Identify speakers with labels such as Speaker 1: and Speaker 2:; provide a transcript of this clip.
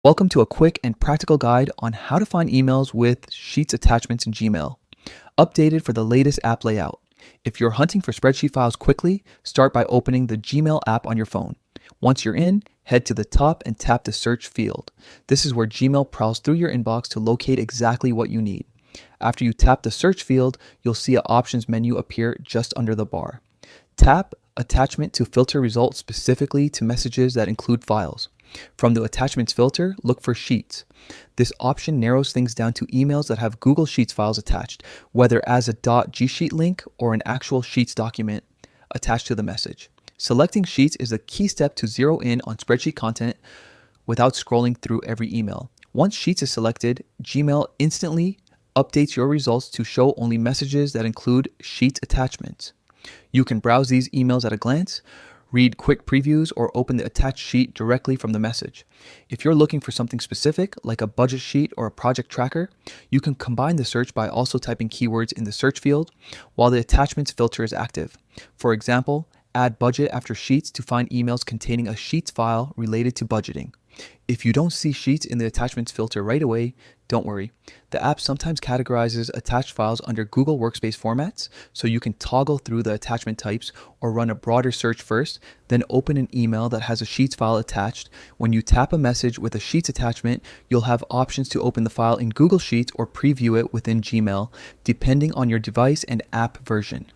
Speaker 1: Welcome to a quick and practical guide on how to find emails with Sheets attachments in Gmail, updated for the latest app layout. If you're hunting for spreadsheet files quickly, start by opening the Gmail app on your phone. Once you're in, head to the top and tap the search field. This is where Gmail prowls through your inbox to locate exactly what you need. After you tap the search field, you'll see an options menu appear just under the bar. Tap Attachment to filter results specifically to messages that include files. From the attachments filter, look for Sheets. This option narrows things down to emails that have Google Sheets files attached, whether as a .gsheet link or an actual Sheets document attached to the message. Selecting Sheets is a key step to zero in on spreadsheet content without scrolling through every email. Once Sheets is selected, Gmail instantly updates your results to show only messages that include Sheets attachments. You can browse these emails at a glance, read quick previews, or open the attached sheet directly from the message. If you're looking for something specific, like a budget sheet or a project tracker, you can combine the search by also typing keywords in the search field while the attachments filter is active. For example, add budget after Sheets to find emails containing a Sheets file related to budgeting. If you don't see Sheets in the attachments filter right away, don't worry. The app sometimes categorizes attached files under Google Workspace formats, so you can toggle through the attachment types or run a broader search first, then open an email that has a Sheets file attached. When you tap a message with a Sheets attachment, you'll have options to open the file in Google Sheets or preview it within Gmail, depending on your device and app version.